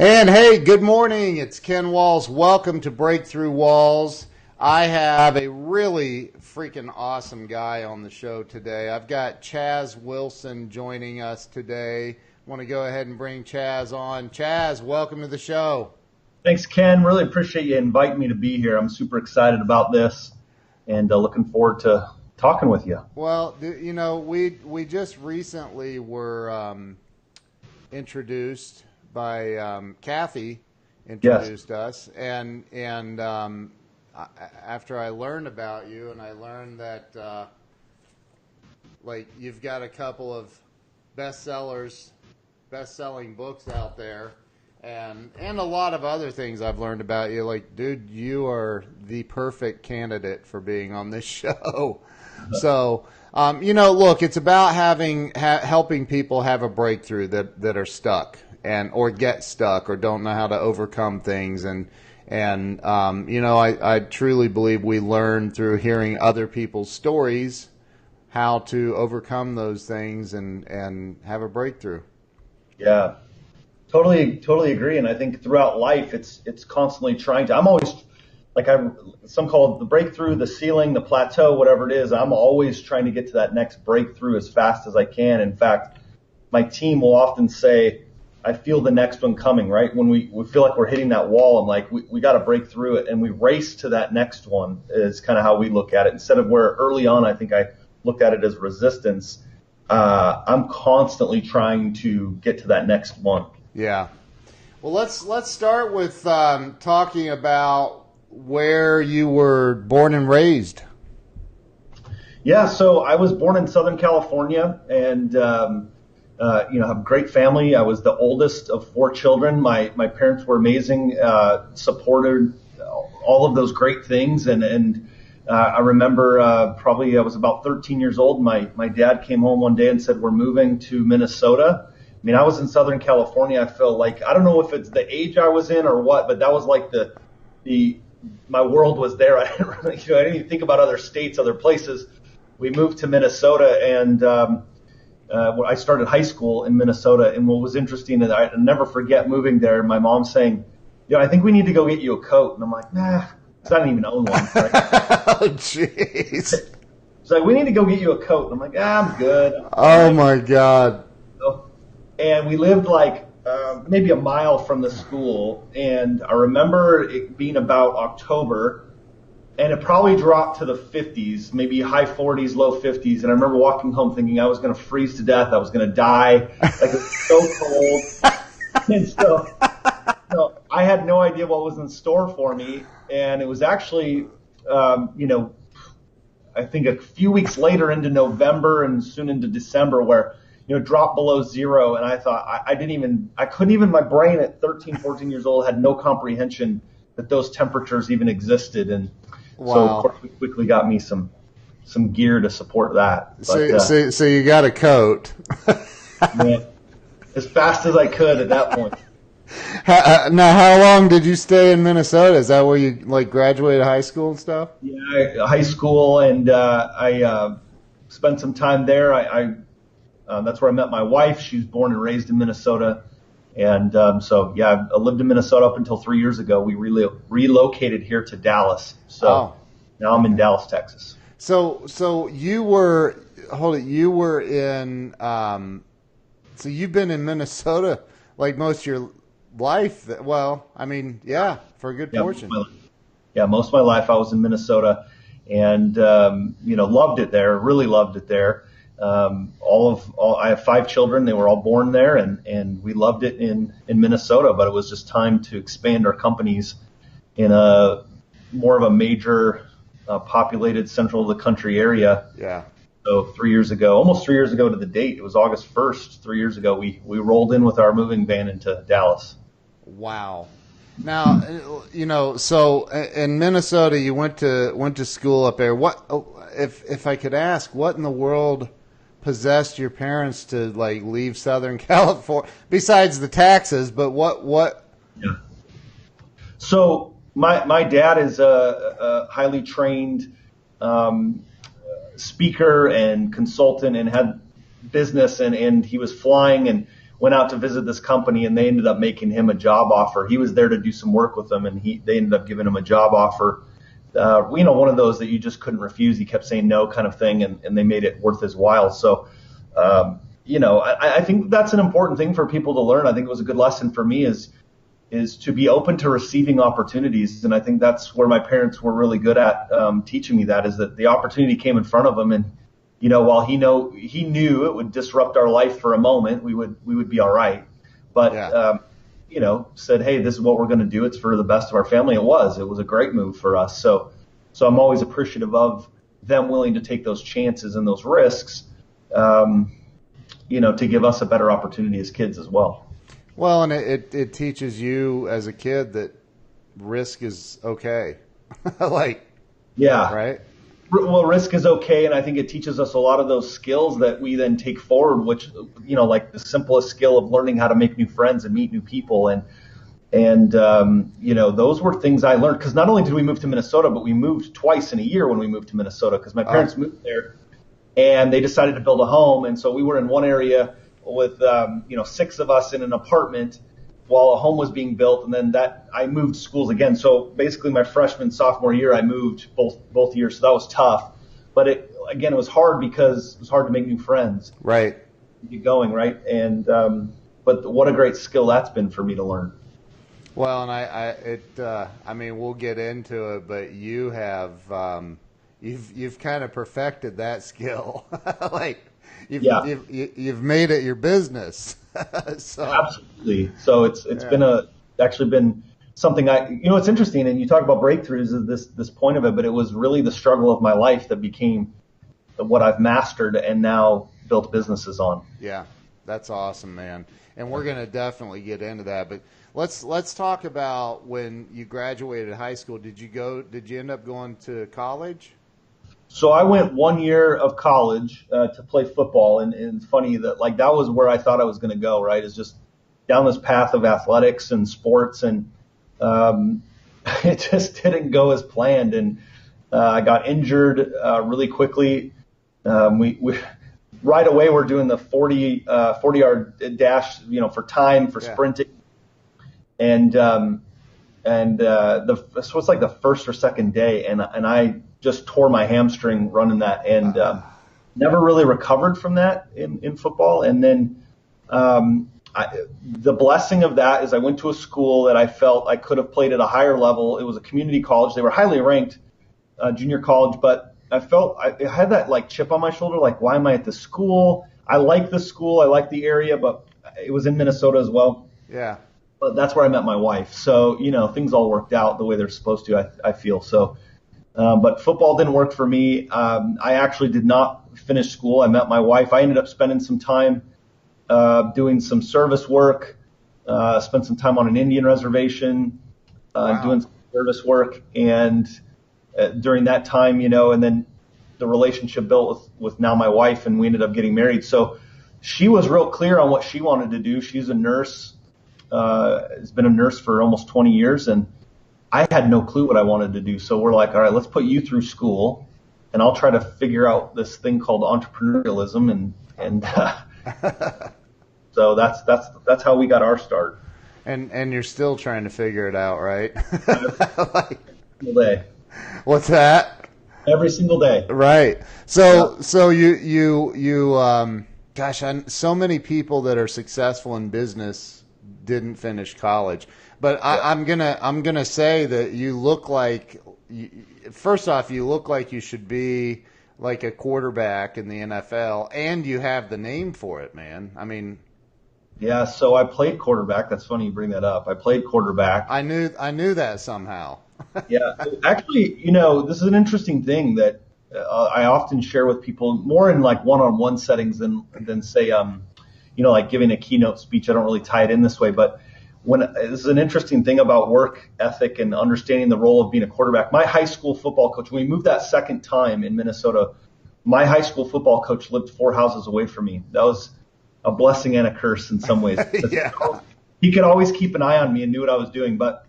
And hey, good morning. It's Ken Walls. Welcome to Breakthrough Walls. I have a really freaking awesome guy on the show today. I've got Chaz Wilson joining us today. I want to go ahead and bring Chaz on. Chaz, welcome to the show. Thanks, Ken. Really appreciate you inviting me to be here. I'm super excited about this and looking forward to talking with you. Well, you know, we just recently were introduced by Kathy introduced us, and after I learned about you, and I learned that like you've got a couple of best-selling books out there, and a lot of other things I've learned about you. Like, dude, you are the perfect candidate for being on this show. So, you know, look, it's about helping people have a breakthrough that are stuck or get stuck or don't know how to overcome things. And you know, I truly believe we learn through hearing other people's stories how to overcome those things and have a breakthrough. Yeah, totally agree. And I think throughout life, it's constantly trying to. I'm always some call it the breakthrough, the ceiling, the plateau, whatever it is. I'm always trying to get to that next breakthrough as fast as I can. In fact, my team will often say, I feel the next one coming, right? When we feel like we're hitting that wall, I'm like, we got to break through it, and we race to that next one is kind of how we look at it. Instead of where early on, I think I looked at it as resistance. I'm constantly trying to get to that next one. Yeah. Well, let's start with talking about where you were born and raised. Yeah, so I was born in Southern California, and you know, have a great family. I was the oldest of 4 children. My parents were amazing, supported all of those great things, and I remember probably I was about 13 years old. My dad came home one day and said, "We're moving to Minnesota." I mean, I was in Southern California. I felt like, I don't know if it's the age I was in or what, but that was like my world was there. I didn't really, I didn't even think about other states, other places. We moved to Minnesota, and I started high school in Minnesota. And what was interesting is I'll never forget moving there. My mom saying, "You know, I think we need to go get you a coat." And I'm like, "Nah, 'cause I didn't even own one." Right? Oh, jeez. She's like, "We need to go get you a coat." And I'm like, "I'm good." Oh my God. And we lived like maybe a mile from the school, and I remember it being about October, and it probably dropped to the 50s, maybe high 40s, low 50s, and I remember walking home thinking I was going to freeze to death, I was going to die, like it was so cold, and so I had no idea what was in store for me, and it was actually, you know, I think a few weeks later into November and soon into December where you know, dropped below zero. And I thought I couldn't even, my brain at 13, 14 years old had no comprehension that those temperatures even existed. And wow. So of course we quickly got me some gear to support that. But, so you got a coat. Man, as fast as I could at that point. Now, how long did you stay in Minnesota? Is that where you like graduated high school and stuff? Yeah, high school, and I spent some time there. That's where I met my wife. She was born and raised in Minnesota. And so, yeah, I lived in Minnesota up until 3 years ago. We relocated here to Dallas. So now I'm in Dallas, Texas. So you were, you were in, so you've been in Minnesota like most of your life. Well, I mean, yeah, for a good portion. Most of my life I was in Minnesota, and, you know, loved it there, really loved it there. I have 5 children. They were all born there, and we loved it in Minnesota, but it was just time to expand our companies in a more of a major populated central of the country area. Yeah. So 3 years ago, almost 3 years ago to the date, it was August 1st, 3 years ago, we rolled in with our moving van into Dallas. Wow. Now, you know, so in Minnesota, you went to school up there. What, if I could ask, what in the world possessed your parents to like leave Southern California besides the taxes? But what? Yeah. So my dad is a highly trained speaker and consultant, and had business, and he was flying, and went out to visit this company, and they ended up making him a job offer. He was there to do some work with them, and they ended up giving him a job offer. One of those that you just couldn't refuse. He kept saying no kind of thing, and they made it worth his while. So, I think that's an important thing for people to learn. I think it was a good lesson for me is to be open to receiving opportunities. And I think that's where my parents were really good at teaching me that, is that the opportunity came in front of them. And, while he knew it would disrupt our life for a moment, we would be all right. But, said, hey, this is what we're going to do. It's for the best of our family. It was a great move for us. So I'm always appreciative of them willing to take those chances and those risks, to give us a better opportunity as kids as well. Well, and it teaches you as a kid that risk is okay. Right? Well, risk is okay, and I think it teaches us a lot of those skills that we then take forward, which, like the simplest skill of learning how to make new friends and meet new people. And those were things I learned, because not only did we move to Minnesota, but we moved twice in a year when we moved to Minnesota, because my parents moved there and they decided to build a home. And so we were in one area with, 6 of us in an apartment while a home was being built. And then I moved schools again. So basically my freshman, sophomore year, I moved both years. So that was tough. But it was hard because it was hard to make new friends. Right. Get going. Right. And, but what a great skill that's been for me to learn. Well, and we'll get into it, but you have, you've kind of perfected that skill. You've made it your business. So. Absolutely. So it's actually been something it's interesting. And you talk about breakthroughs is this point of it, but it was really the struggle of my life that became what I've mastered and now built businesses on. Yeah, that's awesome, man. And we're going to definitely get into that, but let's talk about when you graduated high school. Did you end up going to college? So I went 1 year of college to play football, and it's funny that that was where I thought I was going to go. Right, is just down this path of athletics and sports, and it just didn't go as planned, and I got injured really quickly. We right away we're doing the 40-yard dash, for time for sprinting, and so it's like the first or second day, and I just tore my hamstring running that, and never really recovered from that in football. And then the blessing of that is I went to a school that I felt I could have played at a higher level. It was a community college. They were highly ranked junior college, but I felt I had that chip on my shoulder, why am I at this school? I like the school, I like the area, but it was in Minnesota as well. Yeah. But that's where I met my wife. So, things all worked out the way they're supposed to, I feel. So, but football didn't work for me. I actually did not finish school. I met my wife. I ended up spending some time doing some service work, spent some time on an Indian reservation, doing some service work. And during that time, and then the relationship built with now my wife, and we ended up getting married. So she was real clear on what she wanted to do. She's a nurse, has been a nurse for almost 20 years, and I had no clue what I wanted to do. So we're like, all right, let's put you through school, and I'll try to figure out this thing called entrepreneurialism, and so that's how we got our start. And you're still trying to figure it out, right? Every single day. What's that? Every single day. Right. So so many people that are successful in business didn't finish college. But I'm gonna say that you look like, first off, you look like you should be like a quarterback in the NFL, and you have the name for it, man. I mean, yeah. So I played quarterback. That's funny you bring that up. I played quarterback. I knew that somehow. Yeah, actually, this is an interesting thing that I often share with people, more in one-on-one settings than say, giving a keynote speech. I don't really tie it in this way, but this is an interesting thing about work ethic and understanding the role of being a quarterback. My high school football coach, when we moved that second time in Minnesota, my high school football coach lived 4 houses away from me. That was a blessing and a curse in some ways. Yeah. He could always keep an eye on me and knew what I was doing, but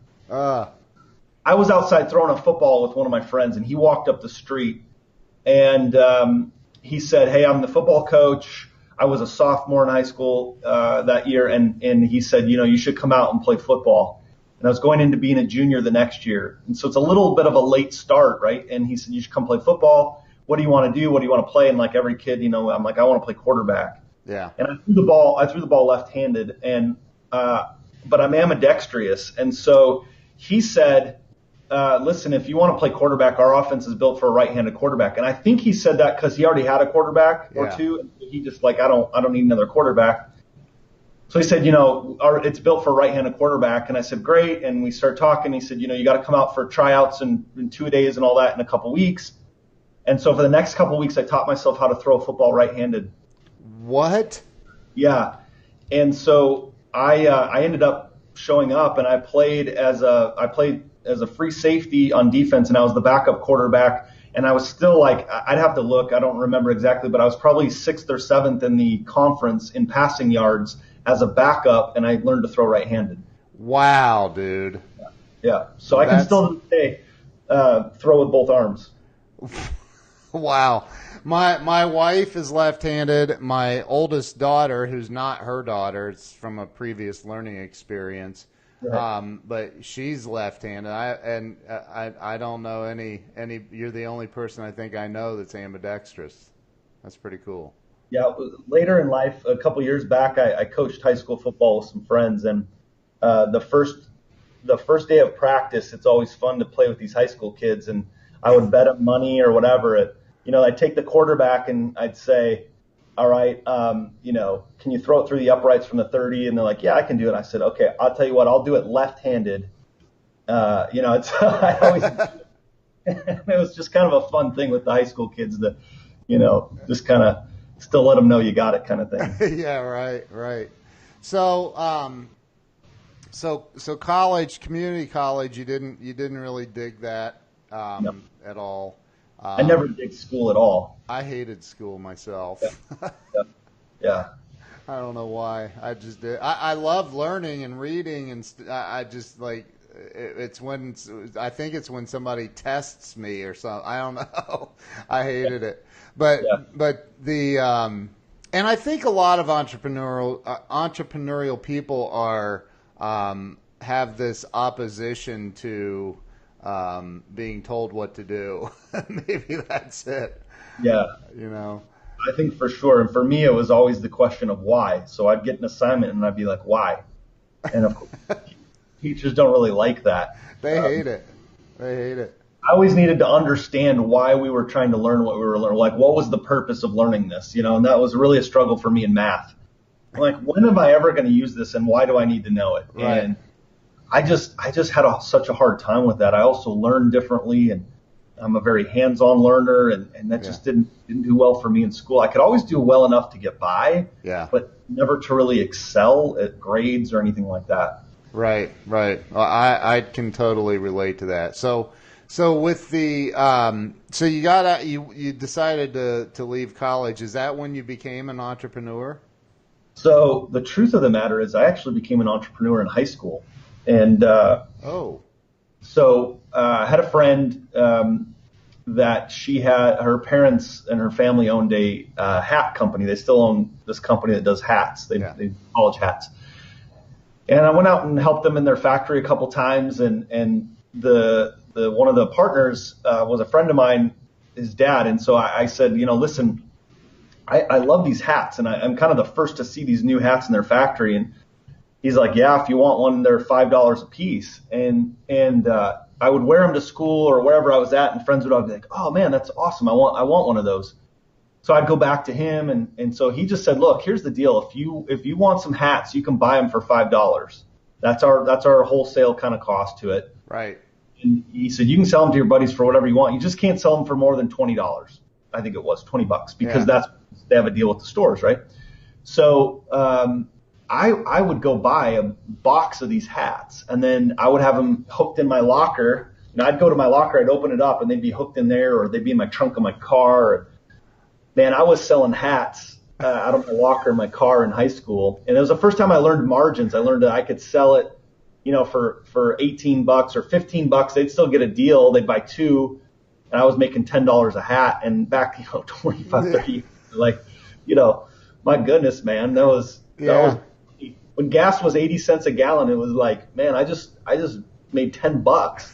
I was outside throwing a football with one of my friends, and he walked up the street, and he said, "Hey, I'm the football coach. I was a sophomore in high school that year, and he said, you should come out and play football. And I was going into being a junior the next year. And so it's a little bit of a late start, right? And he said, you should come play football. What do you want to do? What do you want to play? And like every kid, I'm like, I want to play quarterback. Yeah. And I threw the ball left-handed, and but I'm ambidextrous. And so he said, listen, if you want to play quarterback, our offense is built for a right-handed quarterback. And I think he said that because he already had a quarterback or two. And he just like, I don't need another quarterback. So he said, it's built for a right-handed quarterback. And I said, great. And we started talking. He said, you got to come out for tryouts in 2 days and all that in a couple weeks. And so for the next couple weeks, I taught myself how to throw a football right-handed. What? Yeah. And so I ended up showing up, and I played as a free safety on defense, and I was the backup quarterback. And I was still like, I'd have to look, I don't remember exactly, but I was probably 6th or 7th in the conference in passing yards as a backup, and I learned to throw right-handed. Wow, dude. Yeah. So I can still to this day throw with both arms. Wow. My wife is left-handed. My oldest daughter, who's not her daughter, it's from a previous learning experience, right. But she's left-handed. I don't know any. You're the only person I think I know that's ambidextrous. That's pretty cool. Yeah. Later in life, a couple years back, I coached high school football with some friends, and the first day of practice, it's always fun to play with these high school kids, and I would bet them money or whatever. I'd take the quarterback and I'd say, all right, can you throw it through the uprights from the 30? And they're like, yeah, I can do it. I said, okay, I'll tell you what, I'll do it left-handed. I always, it was just kind of a fun thing with the high school kids to, just kind of still let them know you got it kind of thing. Yeah, right. So, so college, community college, you didn't really dig that No. at all. I never did school at all. I hated school myself. Yeah. I don't know why. I just did. I love learning and reading, and I just like it's when I think it's when somebody tests me or something. I don't know. I hated it, but the and I think a lot of entrepreneurial people are have this opposition to being told what to do. Maybe that's it. Yeah. I think for sure. And for me, it was always the question of why. So I'd get an assignment and I'd be like, why? And of course, teachers don't really like that. They hate it. I always needed to understand why we were trying to learn what we were learning. Like, what was the purpose of learning this? And that was really a struggle for me in math. Like, when am I ever going to use this, and why do I need to know it? Right. And I just had such a hard time with that. I also learned differently, and I'm a very hands-on learner, and that just didn't do well for me in school. I could always do well enough to get by, but never to really excel at grades or anything like that. Right. Well, I can totally relate to that. So with the so you decided to leave college. Is that when you became an entrepreneur? So the truth of the matter is, I actually became an entrepreneur in high school. And so I had a friend that she had, her parents and her family owned a hat company. They still own this company that does hats. They college hats. And I went out and helped them in their factory a couple times. And the one of the partners was a friend of mine, his dad. And so I said, listen, I love these hats, and I'm kind of the first to see these new hats in their factory. And he's like, yeah, if you want one, they're $5 a piece. And I would wear them to school or wherever I was at, and friends would all be like, oh man, that's awesome. I want one of those. So I'd go back to him, and so he just said, look, here's the deal. If you want some hats, you can buy them for $5. That's our wholesale kind of cost to it. Right. And he said, you can sell them to your buddies for whatever you want. You just can't sell them for more than $20. I think it was $20, because they have a deal with the stores, right? So I would go buy a box of these hats, and then I would have them hooked in my locker. I'd go to my locker, I'd open it up, and they'd be hooked in there, or they'd be in my trunk of my car. Man, I was selling hats out of my locker in my car in high school, and it was the first time I learned margins. I learned that I could sell it, for $18 or $15. They'd still get a deal. They'd buy two, and I was making $10 a hat. And back, 25, 30, my goodness, man, that was Yeah. when gas was 80 cents a gallon. It was like, man, I just made $10.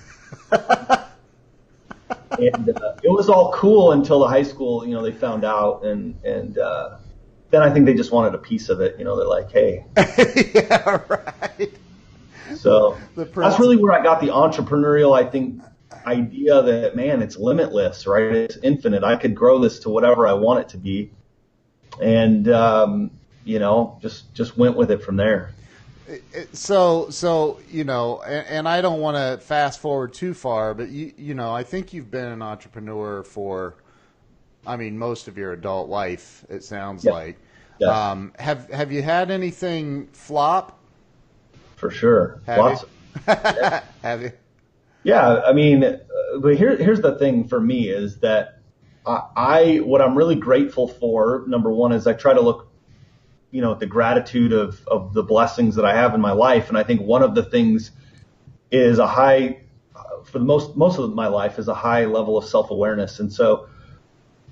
And it was all cool until the high school, they found out, and then I think they just wanted a piece of it. They're like, hey. Yeah, right. So The that's prince. really where I got the entrepreneurial, I think, idea that, man, it's limitless, right? It's infinite. I could grow this to whatever I want it to be, and just went with it from there. So and I don't want to fast forward too far, but I think you've been an entrepreneur for, I mean, most of your adult life. It sounds Yeah. like. Yes, Have you had anything flop? for sure. Have you? Lots. Yeah. Have you? Yeah, I mean, but here's the thing for me is that what I'm really grateful for, number one, is I try to look, at the gratitude of the blessings that I have in my life. And I think one of the things is a high, for the most of my life, is a high level of self-awareness. And so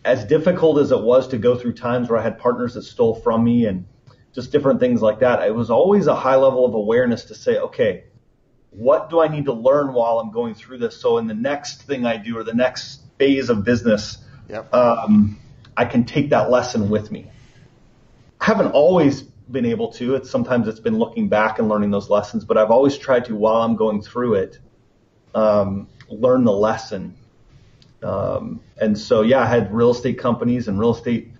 as difficult as it was to go through times where I had partners that stole from me and just different things like that, it was always a high level of awareness to say, okay, what do I need to learn while I'm going through this? So in the next thing I do or the next phase of business, Yep. I can take that lesson with me. I haven't always been able to. Sometimes it's been looking back and learning those lessons, but I've always tried to, while I'm going through it, learn the lesson. And so, yeah, I had real estate companies and real estate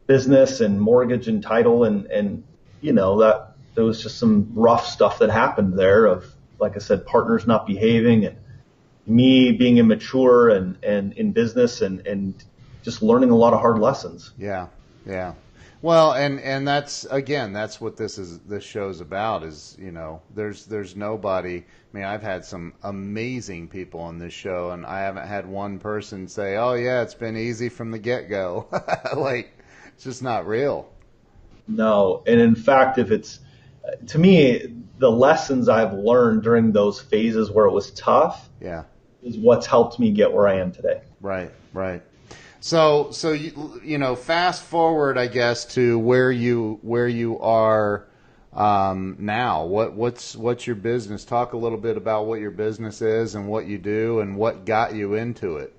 business and mortgage and title, and that there was just some rough stuff that happened there of, like I said, partners not behaving and me being immature and in business and just learning a lot of hard lessons. Yeah. Yeah. Well, and that's what this show's about is, there's nobody. I mean, I've had some amazing people on this show, and I haven't had one person say, "Oh yeah, it's been easy from the get-go." Like, it's just not real. No, and in fact, to me, the lessons I've learned during those phases where it was tough Yeah. is what's helped me get where I am today. Right. Right. So fast forward, I guess, to where you are now. What's your business? Talk a little bit about what your business is and what you do and what got you into it.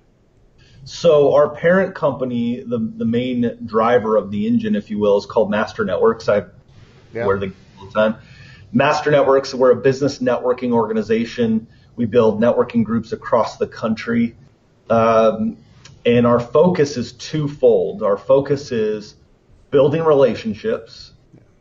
So our parent company, the main driver of the engine, if you will, is called Master Networks. I Yeah. wear the all the time. Master Networks, we're a business networking organization. We build networking groups across the country. And our focus is twofold. Our focus is building relationships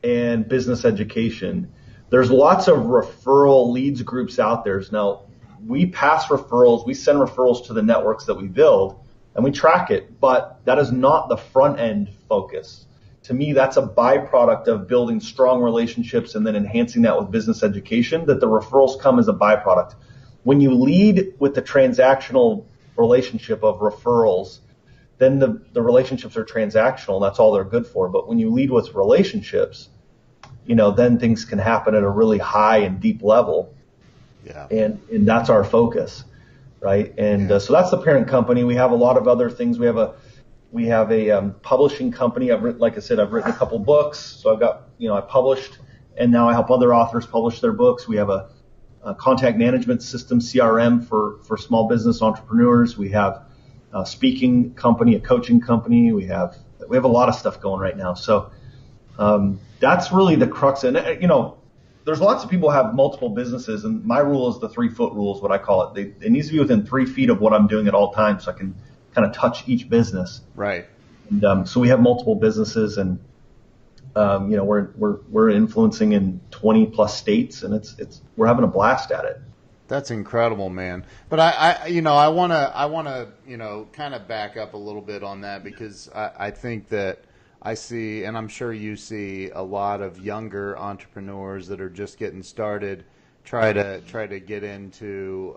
and business education. There's lots of referral leads groups out there. Now, we pass referrals, we send referrals to the networks that we build, and we track it, but that is not the front end focus. To me, that's a byproduct of building strong relationships and then enhancing that with business education, that the referrals come as a byproduct. When you lead with the transactional relationship of referrals, then the relationships are transactional. That's all they're good for. But when you lead with relationships, then things can happen at a really high and deep level. Yeah. And that's our focus, right? And so that's the parent company. We have a lot of other things. We have a publishing company. Like I said, I've written a couple books. So I've got, I published, and now I help other authors publish their books. We have a contact management system, CRM, for small business entrepreneurs. We have a speaking company, a coaching company. We have a lot of stuff going right now. So that's really the crux. And there's lots of people who have multiple businesses, and my rule is the 3-foot rule is what I call it. It needs to be within 3 feet of what I'm doing at all times, so I can kind of touch each business. Right. And so we have multiple businesses, and we're influencing in 20 plus states, and we're having a blast at it. That's incredible, man. But I want to kind of back up a little bit on that, because I think that I see, and I'm sure you see, a lot of younger entrepreneurs that are just getting started try to get into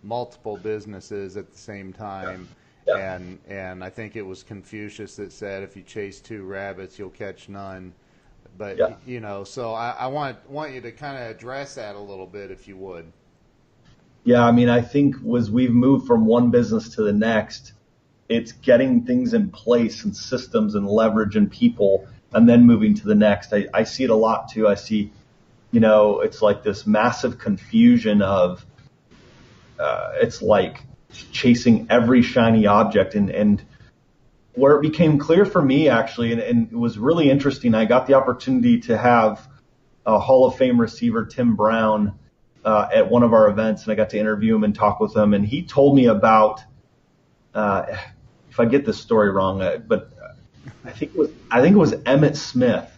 multiple businesses at the same time. Yeah. And I think it was Confucius that said, if you chase 2 rabbits, you'll catch none. But, Yeah. So I want you to kind of address that a little bit, if you would. Yeah, I mean, I think as we've moved from one business to the next, it's getting things in place and systems and leverage and people and then moving to the next. I see it a lot too. I see, it's like this massive confusion of, it's like chasing every shiny object. And where it became clear for me, actually, and it was really interesting, I got the opportunity to have a Hall of Fame receiver, Tim Brown, at one of our events, and I got to interview him and talk with him. And he told me about, if I get this story wrong, but I think it was Emmitt Smith,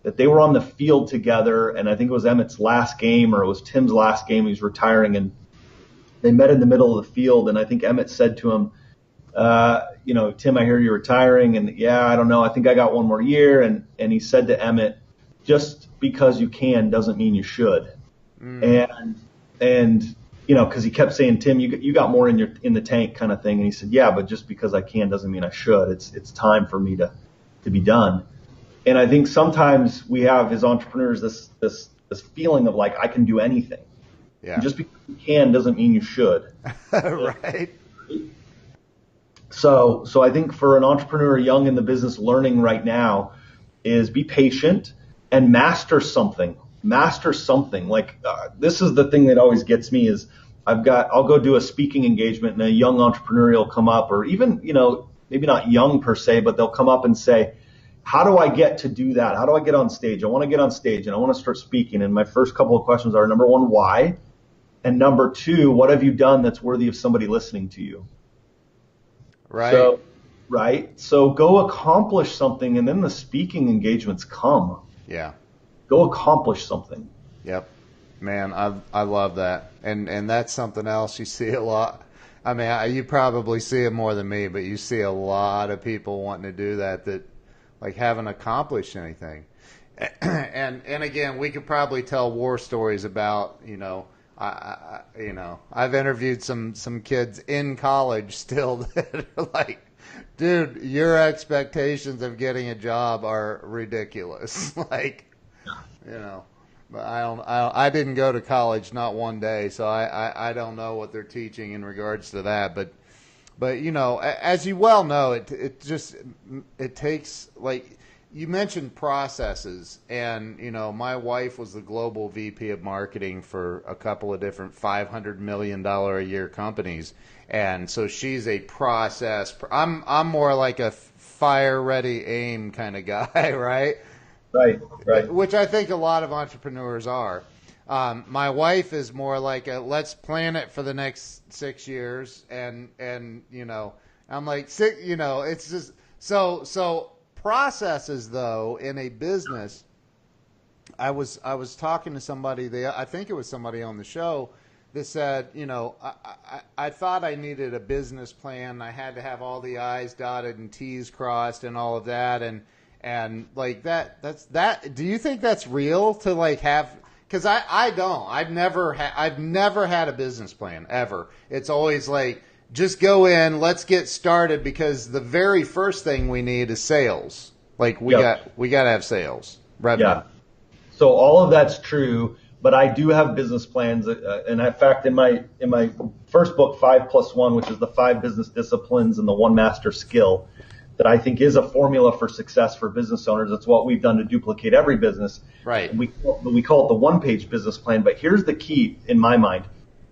that they were on the field together, and I think it was Emmitt's last game, or it was Tim's last game. He was retiring, and they met in the middle of the field. And I think Emmitt said to him, Tim, I hear you're retiring. And yeah, I don't know. I think I got one more year. And he said to Emmitt, just because you can doesn't mean you should. And because he kept saying, Tim, you got more in the tank kind of thing. And he said, yeah, but just because I can doesn't mean I should. It's time for me to be done. And I think sometimes we have, as entrepreneurs, this feeling of like, I can do anything. Yeah. And just because you can doesn't mean you should. Right. So I think for an entrepreneur young in the business learning right now is be patient and master something. Like this is the thing that always gets me is I'll go do a speaking engagement and a young entrepreneur will come up, or even, maybe not young per se, but they'll come up and say, how do I get to do that? How do I get on stage? I want to get on stage and I want to start speaking. And my first couple of questions are, number one, why? And number two, what have you done that's worthy of somebody listening to you? Right. So go accomplish something, and then the speaking engagements come. Yeah. Go accomplish something. Yep. Man, I love that. And that's something else you see a lot. I mean, you probably see it more than me, but you see a lot of people wanting to do that like haven't accomplished anything. And again, we could probably tell war stories about, I've interviewed some kids in college still that are like, dude, your expectations of getting a job are ridiculous. Like, but I didn't go to college, not one day, so I don't know what they're teaching in regards to that. But as you well know, it takes, like, you mentioned processes, and my wife was the global VP of marketing for a couple of different $500 million a year companies, and so she's a process. I'm more like a fire ready aim kind of guy, right? Right. Which I think a lot of entrepreneurs are. My wife is more like a let's plan it for the next 6 years, and I'm like it's just so. Processes, though, in a business, I was talking to somebody, I think it was somebody on the show, that said, I thought I needed a business plan. I had to have all the I's dotted and T's crossed and all of that. And like that's do you think that's real to like have? Because I don't. I've never had a business plan ever. It's always like, just go in, let's get started, because the very first thing we need is sales. Like we got to have sales, revenue. Yeah. So all of that's true, but I do have business plans. And in fact, in my first book, 5+1, which is the 5 business disciplines and the 1 master skill, that I think is a formula for success for business owners. It's what we've done to duplicate every business. Right. We call it the 1-page business plan. But here's the key in my mind.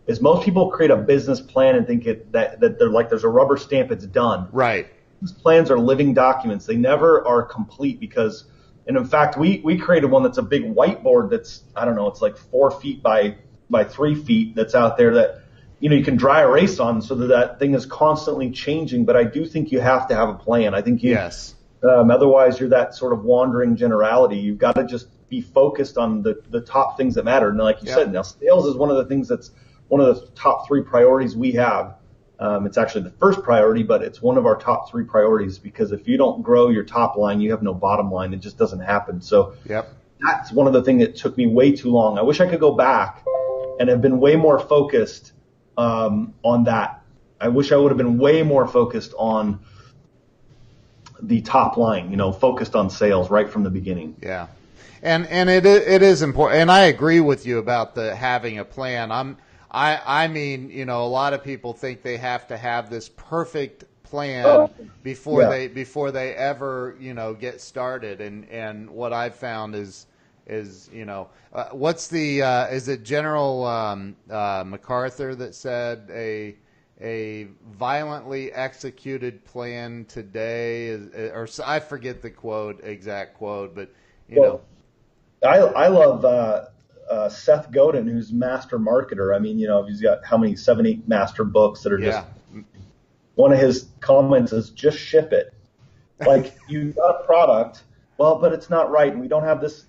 Is most people create a business plan and think that they're like there's a rubber stamp, it's done. Right. Business plans are living documents. They never are complete because, and in fact, we created one that's a big whiteboard that's, I don't know, it's like 4 feet by 3 feet that's out there that, you can dry erase on, so that thing is constantly changing. But I do think you have to have a plan. I think yes. Otherwise you're that sort of wandering generality. You've got to just be focused on the top things that matter. And like you said, now sales is one of the things that's one of the top 3 priorities we have. It's actually the first priority, but it's one of our top 3 priorities, because if you don't grow your top line, you have no bottom line. It just doesn't happen. So that's one of the things that took me way too long. I wish I could go back and have been way more focused on that. I wish I would have been way more focused on the top line, focused on sales right from the beginning. Yeah. And it is important. And I agree with you about having a plan. I mean, a lot of people think they have to have this perfect plan Yeah. before they ever get started. And what I've found is what's the is it General MacArthur that said a violently executed plan today or I forget the exact quote, but Well, I love Seth Godin, who's master marketer. I mean, he's got how many, 7, 8 master books that are just, yeah, one of his comments is just ship it. Like, you got a product, well, but it's not right, and we don't have this,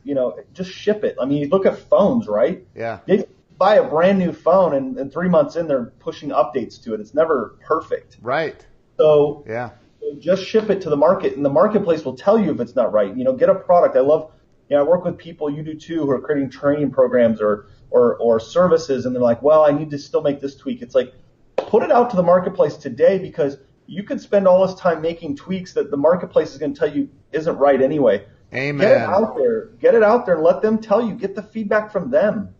just ship it. I mean, you look at phones, right? yeah, They buy a brand new phone, and 3 months in, they're pushing updates to it. It's never perfect. right, So yeah, just ship it to the market, and the marketplace will tell you if it's not right. Get a product. I love, I work with people, you do too, who are creating training programs or services, and they're like, well, I need to still make this tweak. It's like, put it out to the marketplace today, because you could spend all this time making tweaks that the marketplace is going to tell you isn't right anyway. amen. Get it out there and let them tell you, get the feedback from them.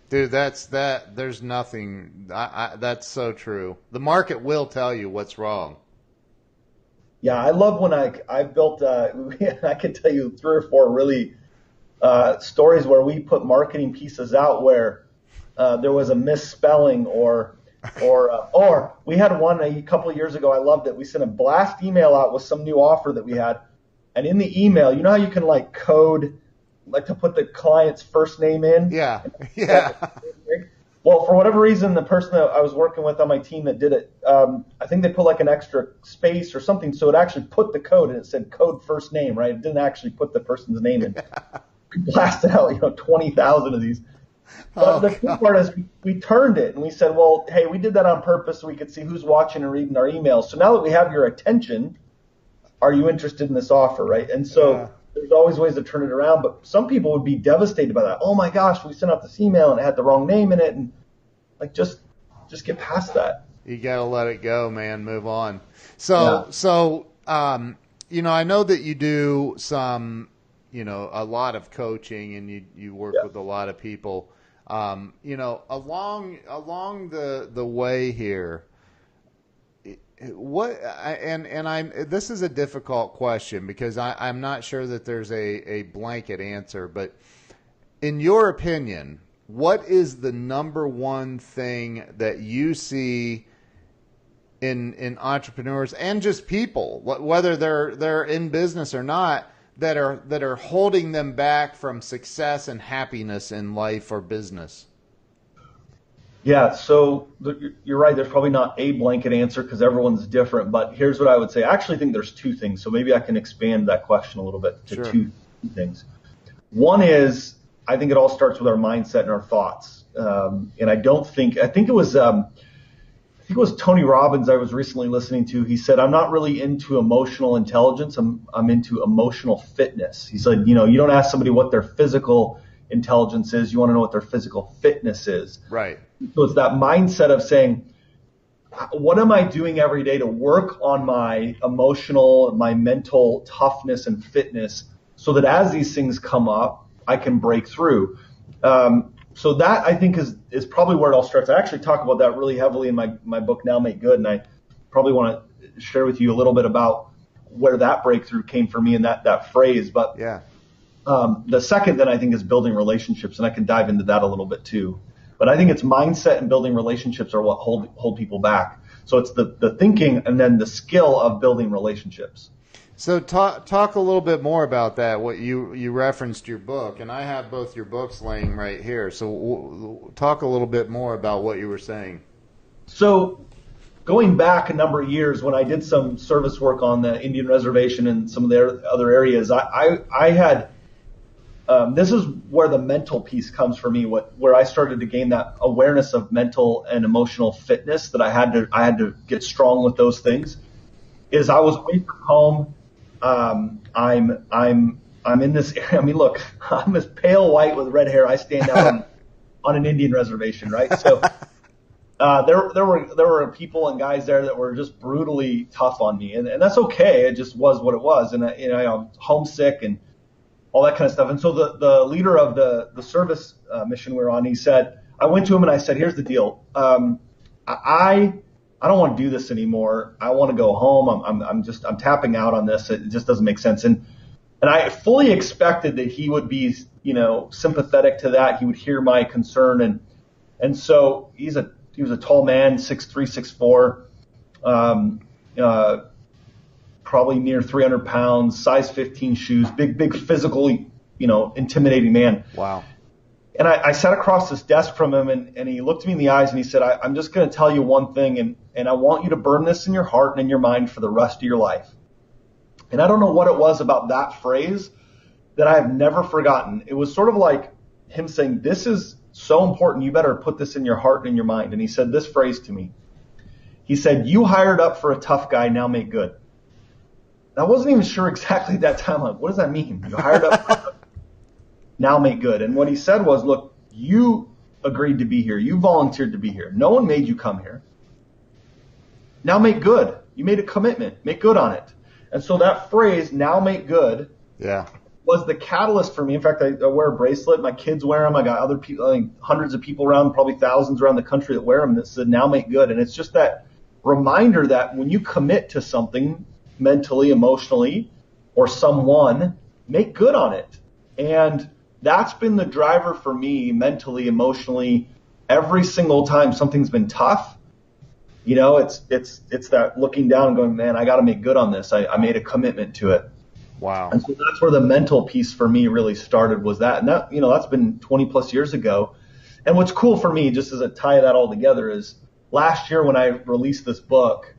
Dude, there's nothing. That's so true. The market will tell you what's wrong. Yeah, I love when I built. I can tell you 3 or 4 really stories where we put marketing pieces out where there was a misspelling or we had one a couple of years ago. I loved it. We sent a blast email out with some new offer that we had, and in the email, you know how you can code, to put the client's first name in. Yeah, yeah. Well, for whatever reason, the person that I was working with on my team that did it, I think they put an extra space or something, so it actually put the code, and it said code first name, right? It didn't actually put the person's name in. We blasted out, 20,000 of these. But the cool part is we turned it, and we said, well, hey, we did that on purpose so we could see who's watching and reading our emails. So now that we have your attention, are you interested in this offer, right? And so there's always ways to turn it around, but some people would be devastated by that. Oh my gosh, we sent out this email and it had the wrong name in it, and just get past that. You gotta let it go, man. Move on. So I know that you do some, a lot of coaching, and you work with a lot of people. Along the way here, this is a difficult question because I'm not sure that there's a blanket answer, but in your opinion, what is the number one thing that you see in entrepreneurs and just people, whether they're in business or not, that are holding them back from success and happiness in life or business? Yeah, so you're right. There's probably not a blanket answer because everyone's different. But here's what I would say. I actually think there's 2 things. So maybe I can expand that question a little bit to Sure. 2 things. One is, I think it all starts with our mindset and our thoughts. And I think it was Tony Robbins I was recently listening to. He said, I'm not really into emotional intelligence. I'm into emotional fitness. He said, you don't ask somebody what their physical intelligence is. You want to know what their physical fitness is. Right. So it's that mindset of saying, what am I doing every day to work on my emotional, my mental toughness and fitness so that as these things come up, I can break through. So that, I think, is probably where it all starts. I actually talk about that really heavily in my book, Now Make Good, and I probably want to share with you a little bit about where that breakthrough came for me and that phrase. But yeah. The second then I think is building relationships, and I can dive into that a little bit too. But I think it's mindset and building relationships are what hold people back. So it's the thinking and then the skill of building relationships. So talk a little bit more about that. What you referenced your book, and I have both your books laying right here. So talk a little bit more about what you were saying. So going back a number of years when I did some service work on the Indian reservation and some of the other areas, I had this is where the mental piece comes for me. Where I started to gain that awareness of mental and emotional fitness that I had to get strong with those things. Is I was away from home. I'm in this area. I mean, look, I'm this pale white with red hair. I stand out on an Indian reservation, right? So there were people and guys there that were just brutally tough on me, and that's okay. It just was what it was, and I'm homesick and all that kind of stuff. And so the leader of the service mission we were on, I went to him and I said, here's the deal. I don't want to do this anymore. I want to go home. I'm tapping out on this. It just doesn't make sense. And I fully expected that he would be, sympathetic to that. He would hear my concern. And so he was a tall man, 6'3", 6'4", probably near 300 pounds, size 15 shoes, big physically, intimidating man. Wow. And I sat across this desk from him, and he looked me in the eyes and he said, I'm just going to tell you one thing, and I want you to burn this in your heart and in your mind for the rest of your life. And I don't know what it was about that phrase that I have never forgotten. It was sort of like him saying, this is so important. You better put this in your heart and in your mind. And he said this phrase to me. He said, you hired up for a tough guy, now make good. And I wasn't even sure exactly at that time. Like, what does that mean? You hired up for a tough guy, now make good. And what he said was, look, you agreed to be here. You volunteered to be here. No one made you come here. Now make good. You made a commitment. Make good on it. And so that phrase, now make good, was the catalyst for me. In fact, I wear a bracelet. My kids wear them. I got other people, I think hundreds of people around, probably thousands around the country that wear them that said, now make good. And it's just that reminder that when you commit to something mentally, emotionally, or someone, make good on it. And that's been the driver for me mentally, emotionally, every single time something's been tough. It's that looking down and going, man, I got to make good on this. I made a commitment to it. Wow. And so that's where the mental piece for me really started, was that. And that, that's been 20 plus years ago. And what's cool for me, just as a tie that all together, is last year when I released this book,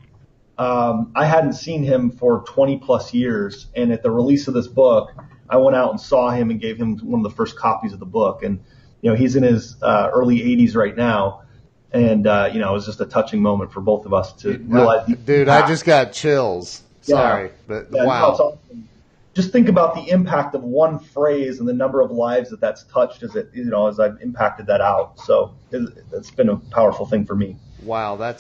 I hadn't seen him for 20 plus years. And at the release of this book, I went out and saw him and gave him one of the first copies of the book. And, he's in his early 80s right now. And, it was just a touching moment for both of us to realize. Dude, I just got chills. Sorry, but wow. No, it's awesome. Just think about the impact of one phrase and the number of lives that's touched as I've impacted that out. So it's been a powerful thing for me. Wow, that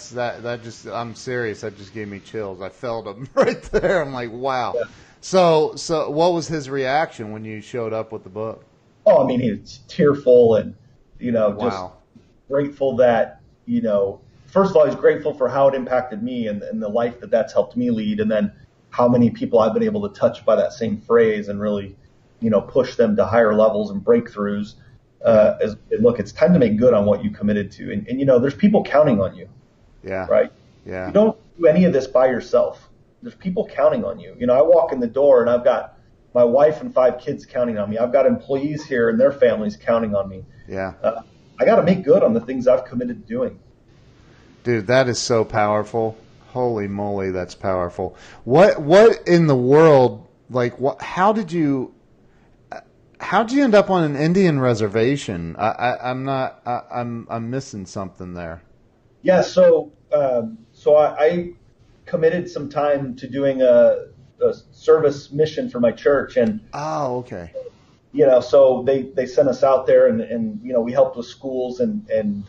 just, I'm serious. That just gave me chills. I felt them right there. I'm like, wow. Yeah. So what was his reaction when you showed up with the book? Oh, I mean, he's tearful and, wow. Just grateful that, first of all, he's grateful for how it impacted me and the life that's helped me lead. And then how many people I've been able to touch by that same phrase and really, push them to higher levels and breakthroughs. Look, it's time to make good on what you committed to. And there's people counting on you. Yeah. Right? Yeah. You don't do any of this by yourself. There's people counting on you. I walk in the door and I've got my wife and 5 kids counting on me. I've got employees here and their families counting on me. Yeah. I got to make good on the things I've committed to doing. Dude, that is so powerful. Holy moly, that's powerful. What in the world, how'd you end up on an Indian reservation? I'm missing something there. Yeah. So I committed some time to doing a service mission for my church. And oh, okay. So they sent us out there and we helped with schools and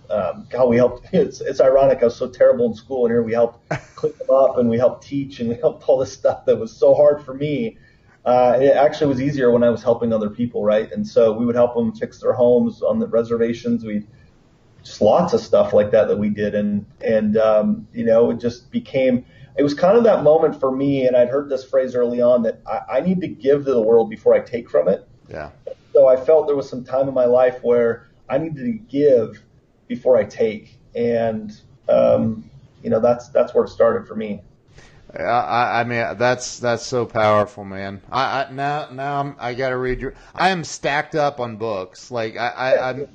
how we helped. It's ironic. I was so terrible in school, and here we helped clean them up and we helped teach and we helped all this stuff that was so hard for me. It actually was easier when I was helping other people, right? And so we would help them fix their homes on the reservations. We just lots of stuff like that we did, and it just became. It was kind of that moment for me, and I'd heard this phrase early on that I need to give to the world before I take from it. Yeah. So I felt there was some time in my life where I needed to give before I take, and that's where it started for me. I mean, that's so powerful, man. Now I got to read your. I am stacked up on books. I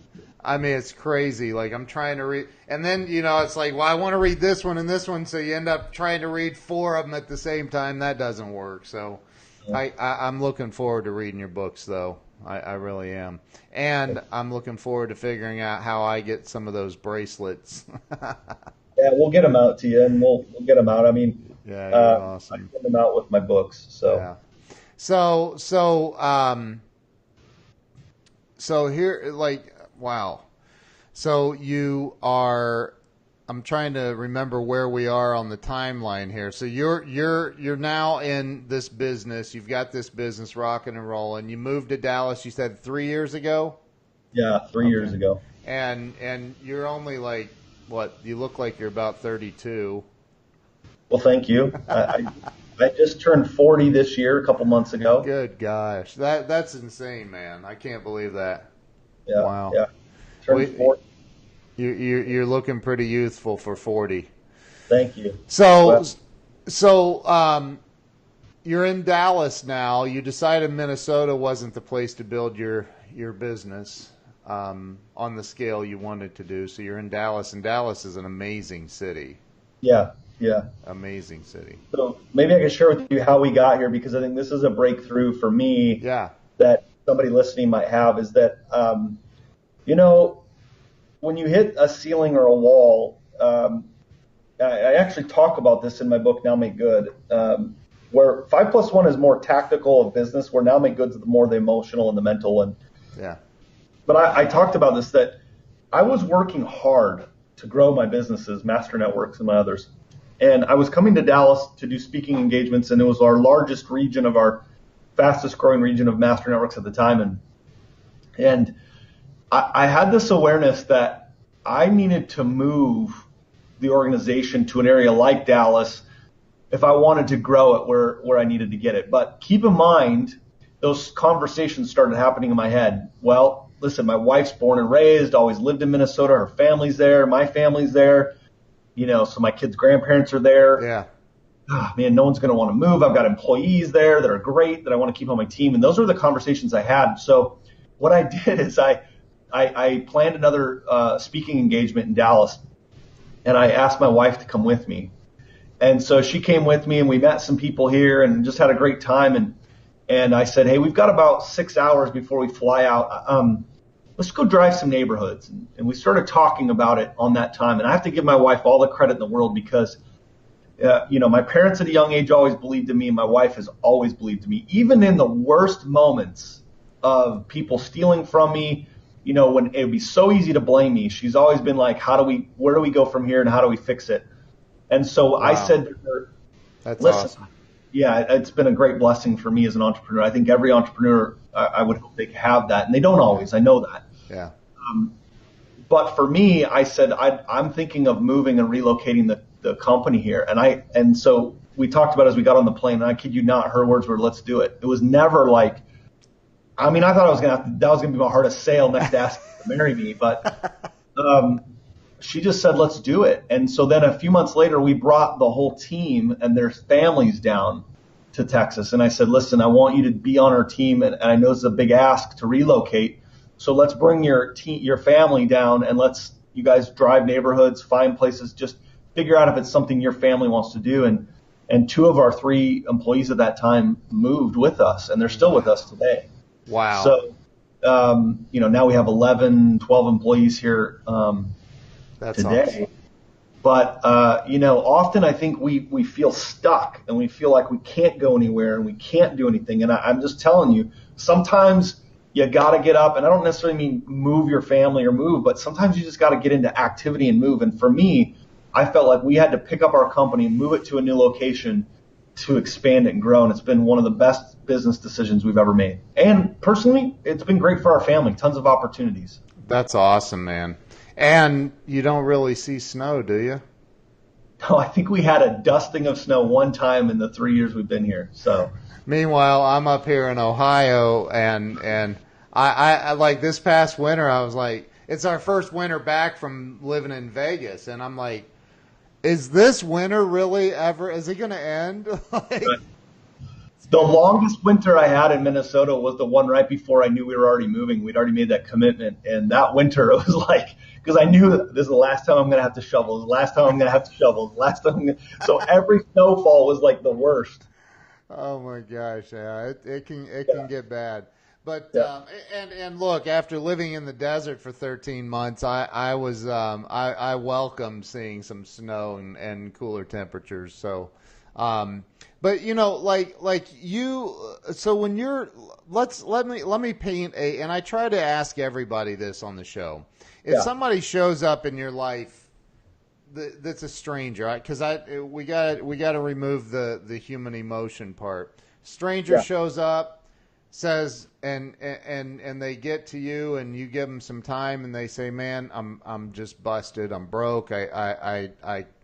mean, it's crazy. I'm trying to read, and then it's like, well, I want to read this one and this one, so you end up trying to read 4 of them at the same time. That doesn't work. So. I'm looking forward to reading your books, though. I really am. And I'm looking forward to figuring out how I get some of those bracelets. Yeah, we'll get them out to you, and we'll get them out. I mean, yeah, you're awesome. I get them out with my books. So, yeah. So here, wow. So you are. I'm trying to remember where we are on the timeline here. So you're now in this business. You've got this business rocking and rolling. You moved to Dallas, you said 3 years ago? Yeah, 3 years ago. And you're only what? You look like you're about 32. Well, thank you. I just turned 40 this year, a couple months ago. Good gosh, that's insane, man. I can't believe that. Yeah, Wow. yeah. Well, Turned 40. you're looking pretty youthful for 40. Thank you. So, Well, so you're in Dallas now. You decided Minnesota wasn't the place to build your business on the scale you wanted to do. So you're in Dallas, and Dallas is an amazing city. yeah, yeah. Amazing city. So maybe I can share with you how we got here because I think this is a breakthrough for me Yeah. that somebody listening might have is that, you know, when you hit a ceiling or a wall, I actually talk about this in my book, Now Make Good, where 5+1 is more tactical of business, where Now Make Good is more the emotional and the mental. Yeah. But I talked about this that I was working hard to grow my businesses, Master Networks and my others. And I was coming to Dallas to do speaking engagements, and it was our largest region of our fastest growing region of Master Networks at the time. And I had this awareness that I needed to move the organization to an area like Dallas if I wanted to grow it where I needed to get it. But keep in mind, those conversations started happening in my head. Well, listen, my wife's born and raised, always lived in Minnesota. Her family's there. My family's there. So my kids' grandparents are there. Yeah. Oh, man, no one's going to want to move. I've got employees there that are great that I want to keep on my team. And those are the conversations I had. So what I did is I planned another speaking engagement in Dallas, and I asked my wife to come with me. And so she came with me, and we met some people here and just had a great time. And I said, hey, we've got about 6 hours before we fly out. Let's go drive some neighborhoods. And we started talking about it on that time. And I have to give my wife all the credit in the world because, my parents at a young age always believed in me, and my wife has always believed in me. Even in the worst moments of people stealing from me, when it would be so easy to blame me, she's always been like, where do we go from here and how do we fix it? And so Wow. I said to her, That's listen, awesome. yeah, it's been a great blessing for me as an entrepreneur. I think every entrepreneur, I would hope they have that, and they don't always. I know that. Yeah. But for me, I said I'm thinking of moving and relocating the company here, and so we talked about it as we got on the plane. And I kid you not, her words were, "Let's do it." It was never like, I mean, I thought that was gonna be my hardest sale next to asking her to marry me, but she just said, let's do it. And so then a few months later, we brought the whole team and their families down to Texas. And I said, listen, I want you to be on our team. And I know it's a big ask to relocate. So let's bring your family down and you guys drive neighborhoods, find places, just figure out if it's something your family wants to do. And 2 of our 3 employees at that time moved with us, and they're still with us today. Wow. So, now we have 11, 12 employees here, That's today. awesome. But, often I think we feel stuck and we feel like we can't go anywhere and we can't do anything. And I'm just telling you, sometimes you got to get up, and I don't necessarily mean move your family or move, but sometimes you just got to get into activity and move. And for me, I felt like we had to pick up our company and move it to a new location to expand it and grow. And it's been one of the best business decisions we've ever made. And personally, it's been great for our family, tons of opportunities. That's awesome, man. And you don't really see snow, do you? No, I think we had a dusting of snow one time in the 3 years we've been here. So, Meanwhile, I'm up here in Ohio, and I like this past winter, I was like, it's our first winter back from living in Vegas, and I'm like, is this winter really ever, is it going to end? Like, the longest winter I had in Minnesota was the one right before I knew we were already moving. We'd already made that commitment. And that winter, it was like, because I knew that this is the last time I'm going to have to shovel. This is the last time I'm going to have to shovel. So every snowfall was like the worst. oh my gosh, yeah, it can get bad. But Yeah. and look, after living in the desert for 13 months, I welcome seeing some snow and cooler temperatures. So, but like you, so when you're, let me paint and I try to ask everybody this on the show. If Yeah. somebody shows up in your life that's a stranger, because we got to remove the human emotion part. Stranger Yeah. shows up, says, and they get to you, and you give them some time, and they say, "Man, I'm just busted. I'm broke.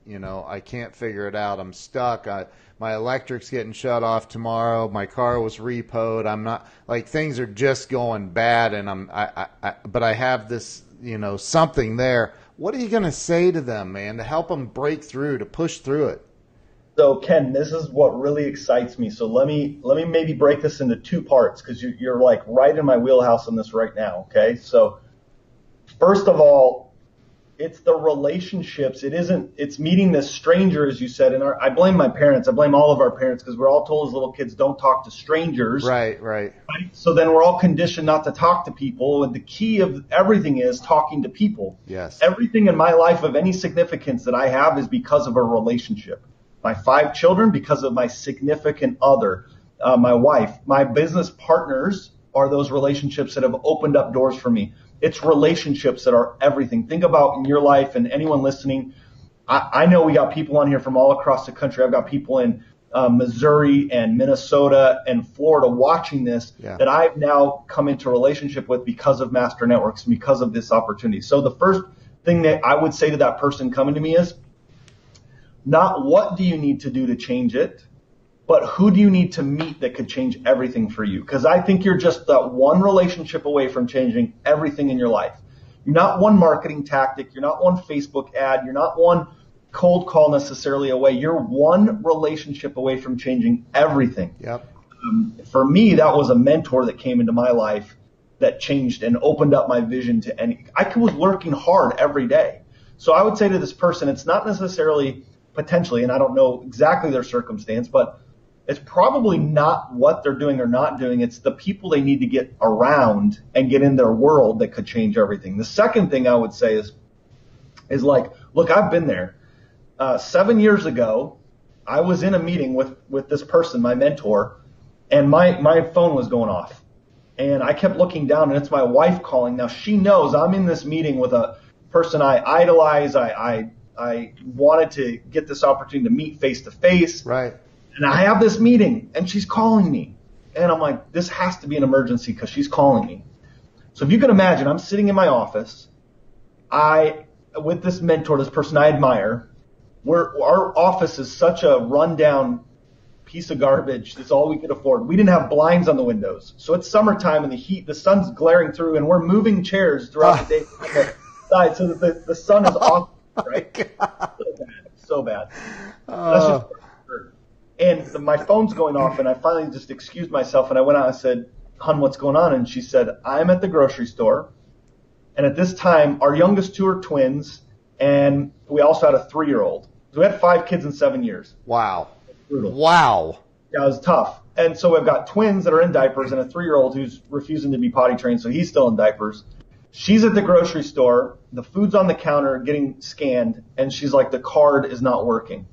I can't figure it out. I'm stuck. My electric's getting shut off tomorrow. My car was repoed. I'm not like things are just going bad, and but I have this, something there. What are you going to say to them, man, to help them break through, to push through it? So Ken, this is what really excites me. So let me maybe break this into two parts, because you're like right in my wheelhouse on this right now. Okay. So first of all, it's the relationships. It's meeting this stranger, as you said. And I blame my parents. I blame all of our parents, because we're all told as little kids, don't talk to strangers. Right. So then we're all conditioned not to talk to people. And the key of everything is talking to people. Yes. Everything in my life of any significance that I have is because of a relationship. My 5 children, because of my significant other, my wife. My business partners are those relationships that have opened up doors for me. It's relationships that are everything. Think about in your life, and anyone listening, I know we got people on here from all across the country. I've got people in Missouri and Minnesota and Florida watching this that I've now come into a relationship with because of Master Networks and because of this opportunity. So the first thing that I would say to that person coming to me is, not what do you need to do to change it, but who do you need to meet that could change everything for you? Because I think you're just that one relationship away from changing everything in your life. You're not one marketing tactic. You're not one Facebook ad. You're not one cold call necessarily away. You're one relationship away from changing everything. Yep. For me, that was a mentor that came into my life that changed and opened up my vision to any. I was working hard every day. So I would say to this person, it's not necessarily potentially, and I don't know exactly their circumstance, but it's probably not what they're doing or not doing. It's the people they need to get around and get in their world that could change everything. The second thing I would say is like, look, I've been there. 7 years ago, I was in a meeting with this person, my mentor, and my phone was going off. And I kept looking down, and it's my wife calling. Now, she knows I'm in this meeting with a person I idolize. I wanted to get this opportunity to meet face to face. Right. And I have this meeting, and she's calling me. And I'm like, this has to be an emergency because she's calling me. So if you can imagine, I'm sitting in my office. With this mentor, this person I admire, our office is such a rundown piece of garbage. It's all we could afford. We didn't have blinds on the windows. So it's summertime, and the sun's glaring through, and we're moving chairs throughout the day on the side so that the sun is off. Right? So bad. That's just and my phone's going off, and I finally just excused myself, and I went out and said, "Hun, what's going on?" And she said, "I'm at the grocery store, and at this time, our youngest 2 are twins, and we also had a 3-year-old. So we had 5 kids in 7 years." Wow. Brutal. Wow. Yeah, it was tough. And so we've got twins that are in diapers and a 3-year-old who's refusing to be potty trained, so he's still in diapers. She's at the grocery store, the food's on the counter getting scanned, and she's like, the card is not working.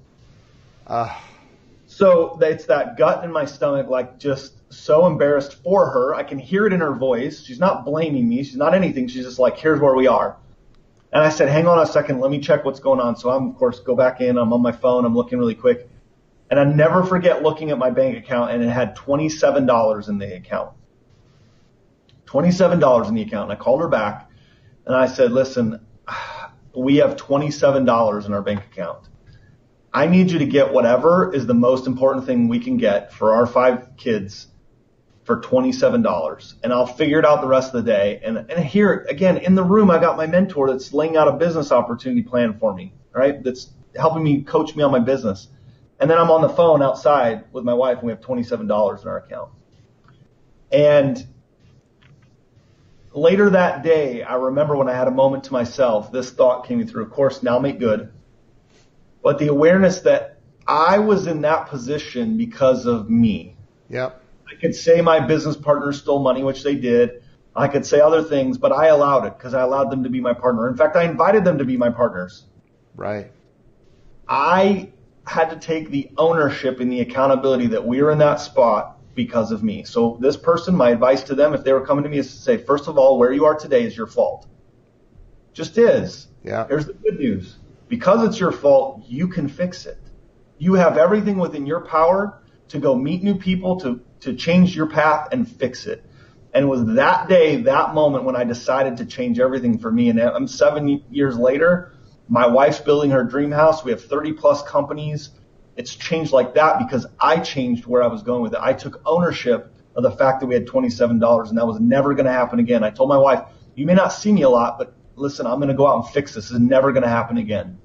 So it's that gut in my stomach, like just so embarrassed for her. I can hear it in her voice. She's not blaming me. She's not anything. She's just like, here's where we are. And I said, hang on a second. Let me check what's going on. So I'm, of course, go back in. I'm on my phone. I'm looking really quick. And I never forget looking at my bank account, and it had $27 in the account. $27 in the account. And I called her back, and I said, listen, we have $27 in our bank account. I need you to get whatever is the most important thing we can get for our 5 kids for $27. And I'll figure it out the rest of the day. And here, again, in the room, I got my mentor that's laying out a business opportunity plan for me, right? That's helping me coach me on my business. And then I'm on the phone outside with my wife, and we have $27 in our account. And later that day, I remember when I had a moment to myself, this thought came through. Of course, now make good. But the awareness that I was in that position because of me. Yep. I could say my business partners stole money, which they did. I could say other things, but I allowed it because I allowed them to be my partner. In fact, I invited them to be my partners. Right. I had to take the ownership and the accountability that we were in that spot because of me. So this person, my advice to them, if they were coming to me, is to say, first of all, where you are today is your fault. Just is. Yeah. Here's the good news. Because it's your fault, you can fix it. You have everything within your power to go meet new people, to change your path and fix it. And it was that day, that moment when I decided to change everything for me. And I'm 7 years later, My wife's building her dream house. We have 30 plus companies. It's changed like that because I changed where I was going with it. I took ownership of the fact that we had $27, and that was never going to happen again. I told my wife, you may not see me a lot, but listen, I'm going to go out and fix this. This is never going to happen again.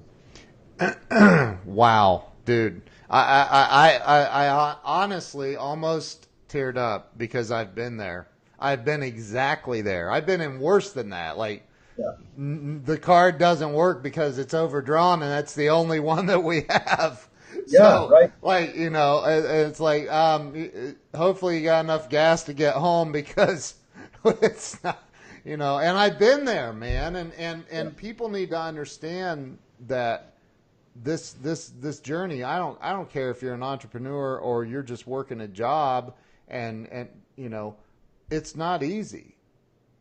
Wow, dude. I honestly almost teared up because I've been there. I've been exactly there. I've been in worse than that. Like, the card doesn't work because it's overdrawn, and that's the only one that we have. Yeah, So, right. like, it's like, hopefully you got enough gas to get home because it's not, and I've been there, man. And people need to understand that this journey, I don't care if you're an entrepreneur or you're just working a job and it's not easy.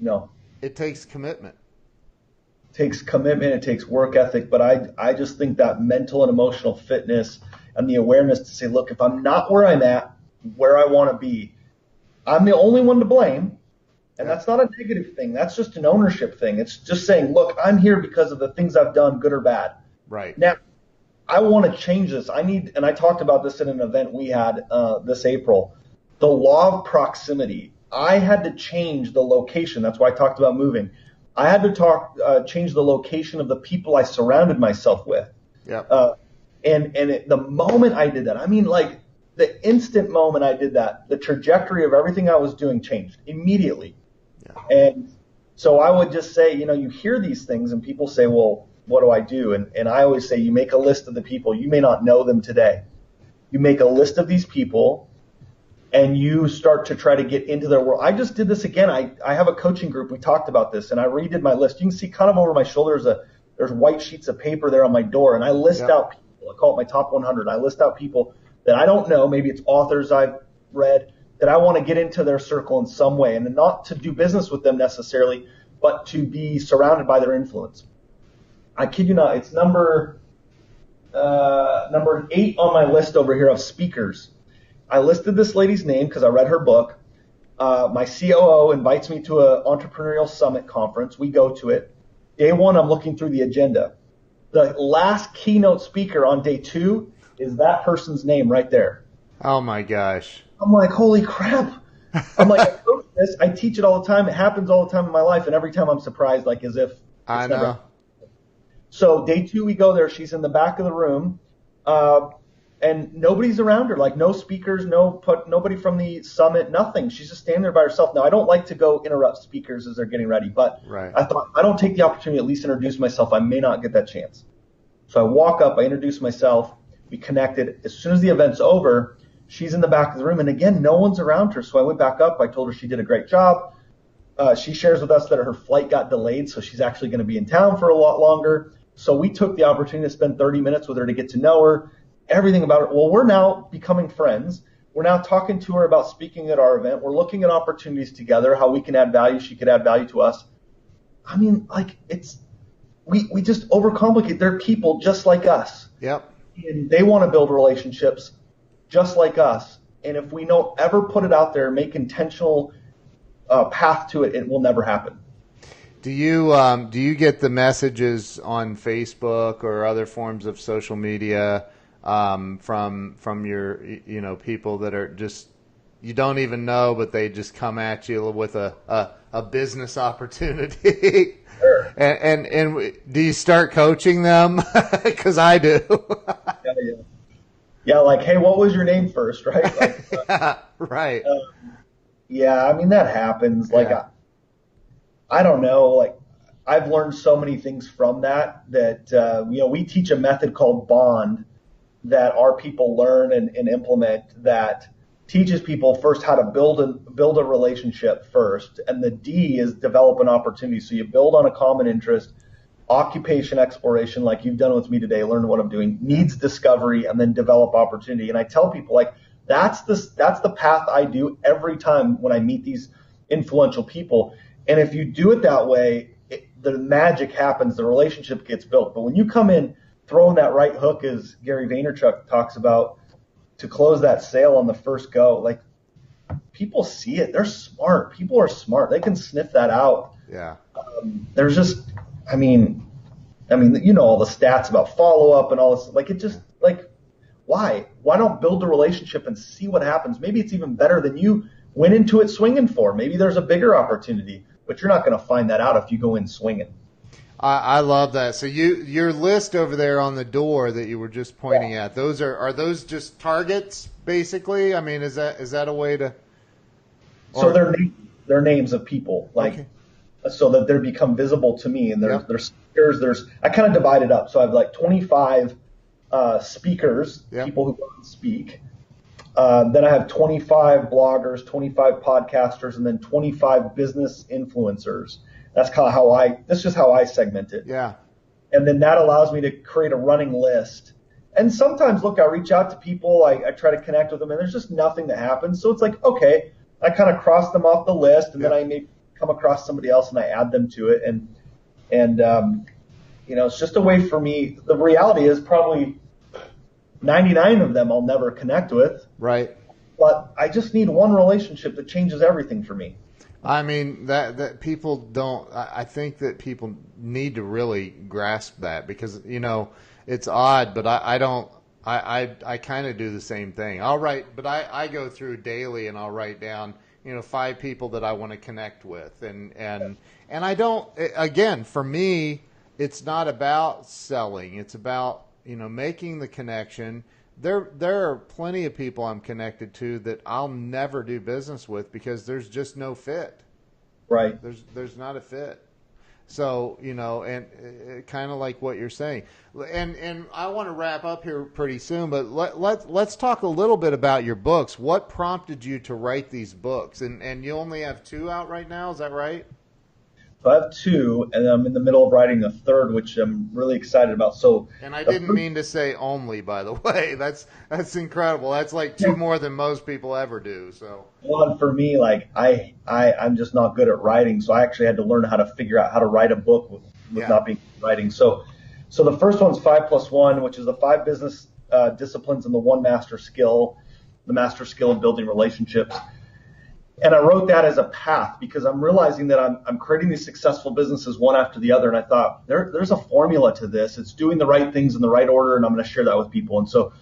No. It takes commitment. Takes commitment, it takes work ethic, but I just think that mental and emotional fitness and the awareness to say, look, if I'm not where I'm at, where I want to be, I'm the only one to blame. And that's not a negative thing. That's just an ownership thing. It's just saying, look, I'm here because of the things I've done, good or bad. Right. Now, I want to change this. And I talked about this in an event we had this April, the law of proximity. I had to change the location. That's why I talked about moving. I had to change the location of the people I surrounded myself with. Yeah. The moment I did that, I mean, like the instant moment I did that, the trajectory of everything I was doing changed immediately. Yeah. And so I would just say, you hear these things and people say, well, what do I do? And I always say, you make a list of the people. You may not know them today. You make a list of these people and you start to try to get into their world. I just did this again. I have a coaching group. We talked about this, and I redid my list. You can see kind of over my shoulder, there's white sheets of paper there on my door, and I list out people. I call it my top 100. I list out people that I don't know. Maybe it's authors I've read that I want to get into their circle in some way, and not to do business with them necessarily, but to be surrounded by their influence. I kid you not. It's number 8 on my list over here of speakers. I listed this lady's name because I read her book. My COO invites me to an entrepreneurial summit conference. We go to it. Day 1, I'm looking through the agenda. The last keynote speaker on day 2 is that person's name right there. Oh my gosh. I'm like, holy crap. I'm like, I coach this. I teach it all the time. It happens all the time in my life. And every time I'm surprised, like as if it's I know. Never. So day 2, we go there. She's in the back of the room. And nobody's around her, like no speakers, nobody from the summit, nothing. She's just standing there by herself. Now, I don't like to go interrupt speakers as they're getting ready, but I thought, I don't take the opportunity to at least introduce myself. I may not get that chance. So I walk up, I introduce myself, we connected. As soon as the event's over, she's in the back of the room. And again, no one's around her. So I went back up. I told her she did a great job. She shares with us that her flight got delayed, so she's actually going to be in town for a lot longer. So we took the opportunity to spend 30 minutes with her to get to know her. Everything about her. Well, we're now becoming friends. We're now talking to her about speaking at our event. We're looking at opportunities together, how we can add value. She could add value to us. I mean, like we just overcomplicate. They're people just like us. Yep. And they want to build relationships just like us. And if we don't ever put it out there, make intentional path to it, it will never happen. Do you get the messages on Facebook or other forms of social media from your people that are just you don't even know, but they just come at you with a business opportunity? Sure. and do you start coaching them? Because I do. Yeah, like, hey, what was your name first, right? Like, right. Yeah, I mean that happens. Like, I don't know. Like, I've learned so many things from that. We teach a method called Bond that our people learn and implement that teaches people first how to build a relationship first. And the D is develop an opportunity. So you build on a common interest, occupation exploration, like you've done with me today, learn what I'm doing, needs discovery, and then develop opportunity. And I tell people, like, that's the path I do every time when I meet these influential people. And if you do it that way, the magic happens, the relationship gets built. But when you come in throwing that right hook, as Gary Vaynerchuk talks about, to close that sale on the first go, like, people see it. They're smart. People are smart. They can sniff that out. Yeah. There's just, I mean, I mean, you know, all the stats about follow up and all this. Like, it just, like, why? Why don't build the relationship and see what happens? Maybe it's even better than you went into it swinging for. Maybe there's a bigger opportunity, but you're not going to find that out if you go in swinging. I love that. So your list over there on the door that you were just pointing at, those are those just targets basically? I mean, is that a way to? So Or, they're names of people, like, okay. so that they become visible to me. And Yep. there's speakers. I kind of divide it up. So I have like 25 speakers, Yep. people who go and speak. Then I have 25 bloggers, 25 podcasters, and then 25 business influencers. That's kind of that's just how I segment it. Yeah. And then that allows me to create a running list. And sometimes, look, I reach out to people, I try to connect with them, and there's just nothing that happens. So it's like, okay, I kind of cross them off the list, and Yep. then I may come across somebody else and I add them to it. And it's just a way for me. The reality is probably 99 of them I'll never connect with, Right. but I just need one relationship that changes everything for me. I mean that people don't. I think that people need to really grasp that because it's odd, but I don't. I kind of do the same thing. I'll write, but I go through daily and I'll write down 5 people that I want to connect with, and I don't. Again, for me, it's not about selling. It's about making the connection. There are plenty of people I'm connected to that I'll never do business with because there's just no fit. Right. There's not a fit. So, and kind of like what you're saying. And I want to wrap up here pretty soon, but let's talk a little bit about your books. What prompted you to write these books? And you only have 2 out right now, is that right? So I have 2, and I'm in the middle of writing a third, which I'm really excited about. So, And I didn't mean to say only, by the way. That's incredible. That's like 2 more than most people ever do. So one for me, like I'm just not good at writing, so I actually had to learn how to figure out how to write a book with yeah, not being good at writing. So the first one's 5+1, which is the 5 business disciplines and the 1 master skill, the master skill of building relationships. And I wrote that as a path because I'm realizing that I'm creating these successful businesses one after the other. And I thought there's a formula to this. It's doing the right things in the right order, and I'm going to share that with people. And so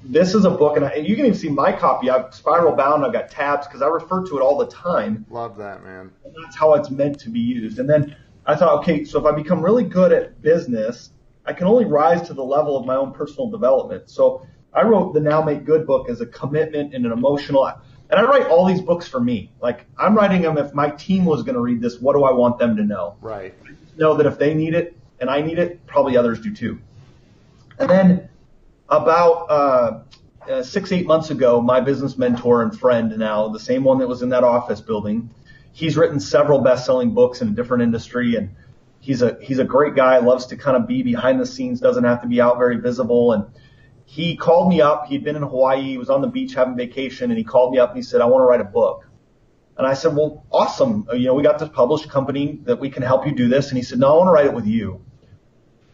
this is a book, and you can even see my copy. I've spiral bound. I've got tabs because I refer to it all the time. love that, man. And that's how it's meant to be used. And then I thought, okay, so if I become really good at business, I can only rise to the level of my own personal development. So I wrote the Now Make Good book as a commitment and an emotional. And I write all these books for me. Like, I'm writing them if my team was going to read this, what do I want them to know? Right. Know that if they need it and I need it, probably others do too. And then about 6-8 months ago, my business mentor and friend now, the same one that was in that office building, he's written several best-selling books in a different industry, and he's a great guy, loves to kind of be behind the scenes, doesn't have to be out very visible. And he called me up. He'd been in Hawaii. He was on the beach having vacation, and he called me up and he said, I want to write a book. And I said, well, awesome. We got this published company that we can help you do this. And he said, no, I want to write it with you.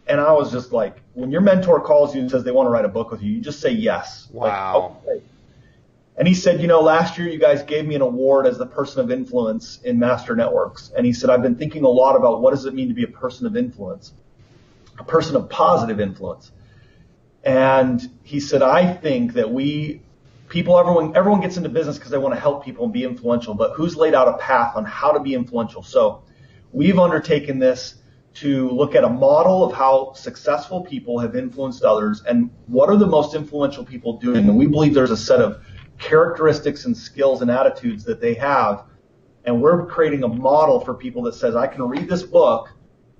And I was just like, when your mentor calls you and says they want to write a book with you, you just say yes. Wow. Like, okay. And he said, last year you guys gave me an award as the person of influence in Master Networks. And he said, I've been thinking a lot about what does it mean to be a person of influence, a person of positive influence. And he said, I think that everyone gets into business because they want to help people and be influential, but who's laid out a path on how to be influential? So we've undertaken this to look at a model of how successful people have influenced others and what are the most influential people doing. And we believe there's a set of characteristics and skills and attitudes that they have. And we're creating a model for people that says, I can read this book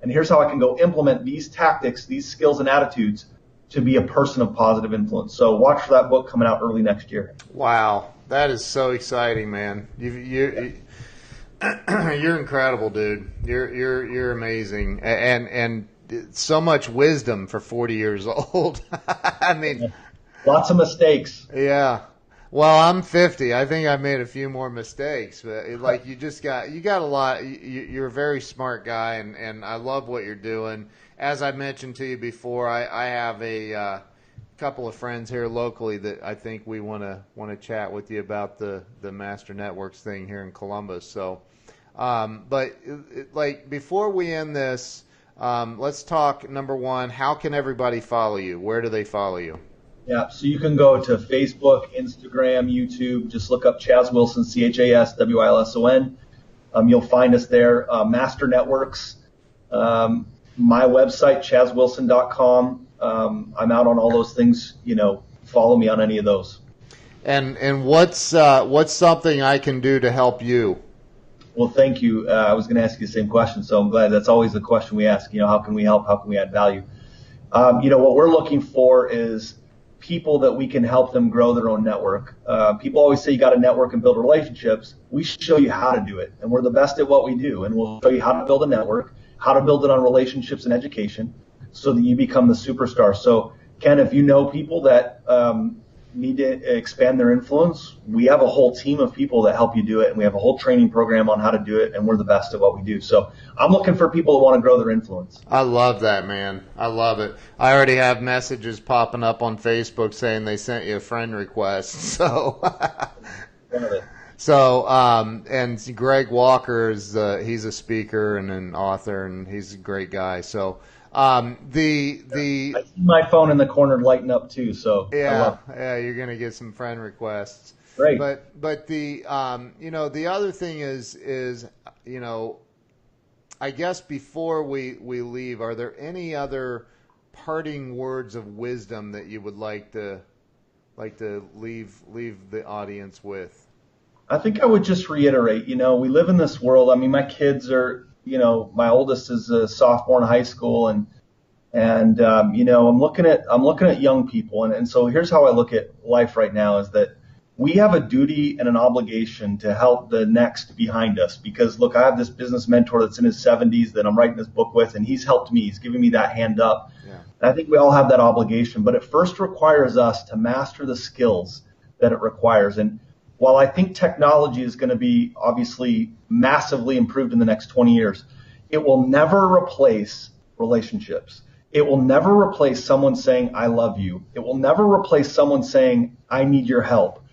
and here's how I can go implement these tactics, these skills and attitudes to be a person of positive influence. So watch for that book coming out early next year. Wow, that is so exciting, man. You're incredible, dude. You're amazing, and so much wisdom for 40 years old. I mean, lots of mistakes. Yeah. Well, I'm 50. I think I made a few more mistakes, but you got a lot. You're a very smart guy, and I love what you're doing. As I mentioned to you before, I have a couple of friends here locally that I think we want to chat with you about the Master Networks thing here in Columbus. So, but before we end this, let's talk, number one, how can everybody follow you? Where do they follow you? Yeah, so you can go to Facebook, Instagram, YouTube. Just look up Chaz Wilson, ChasWilson. You'll find us there. Master Networks, my website, chazwilson.com. I'm out on all those things. Follow me on any of those. And what's something I can do to help you? Well, thank you. I was going to ask you the same question, so I'm glad. That's always the question we ask. How can we help? How can we add value? What we're looking for is people that we can help them grow their own network. People always say you got to network and build relationships. We show you how to do it, and we're the best at what we do. And we'll show you how to build a network, how to build it on relationships and education, so that you become the superstar. So, Ken, if you know people that need to expand their influence, we have a whole team of people that help you do it, and we have a whole training program on how to do it, and we're the best at what we do. So I'm looking for people that want to grow their influence. I love that, man. I love it. I already have messages popping up on Facebook saying they sent you a friend request. So, and Greg Walker he's a speaker and an author, and he's a great guy. So, I see my phone in the corner lighting up too. So yeah, you're gonna get some friend requests. Great. But the the other thing is I guess before we leave, are there any other parting words of wisdom that you would like to leave the audience with? I think I would just reiterate, we live in this world. I mean, my kids are, my oldest is a sophomore in high school, and I'm looking at young people, and so here's how I look at life right now is that we have a duty and an obligation to help the next behind us, because look, I have this business mentor that's in his 70s that I'm writing this book with, and he's helped me. He's given me that hand up. Yeah. And I think we all have that obligation, but it first requires us to master the skills that it requires. And while I think technology is going to be obviously massively improved in the next 20 years, it will never replace relationships. It will never replace someone saying, I love you. It will never replace someone saying, I need your help.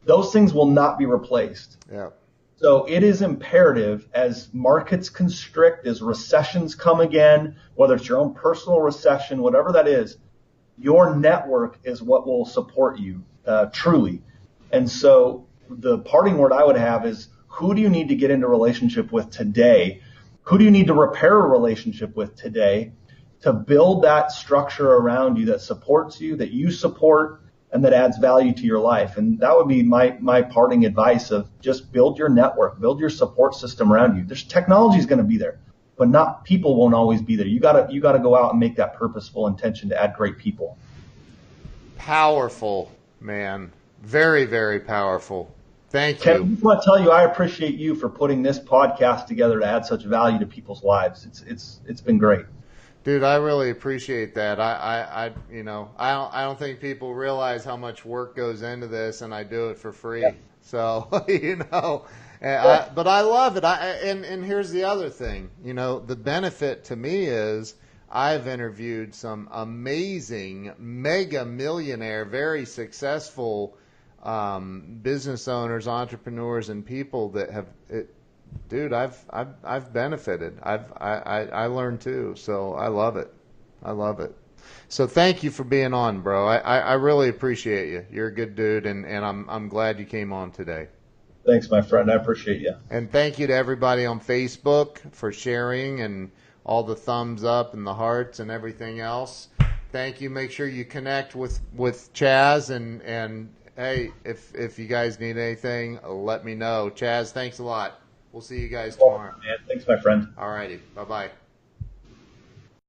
Those things will not be replaced. Yeah. So it is imperative, as markets constrict, as recessions come again, whether it's your own personal recession, whatever that is, your network is what will support you truly. And so the parting word I would have is, who do you need to get into a relationship with today? Who do you need to repair a relationship with today to build that structure around you that supports you, that you support, and that adds value to your life? And that would be my parting advice of just build your network, build your support system around you. There's technology is going to be there, but not people won't always be there. You gotta go out and make that purposeful intention to add great people. Powerful, man. Very, very powerful. Thank you. Ken, I just want to tell you, I appreciate you for putting this podcast together to add such value to people's lives. It's been great. Dude, I really appreciate that. I don't think people realize how much work goes into this, and I do it for free. Yeah. So, but I love it. And here's the other thing. The benefit to me is I've interviewed some amazing, mega millionaire, very successful business owners, entrepreneurs, and people that have dude, I've benefited. I learned too, so I love it. I love it. So thank you for being on, bro. I really appreciate you. You're a good dude, and I'm glad you came on today. Thanks, my friend. I appreciate you. And thank you to everybody on Facebook for sharing and all the thumbs up and the hearts and everything else. Thank you. Make sure you connect with Chaz, and hey, if you guys need anything, let me know. Chaz, thanks a lot. We'll see you guys tomorrow. Yeah, thanks, my friend. All righty. Bye-bye.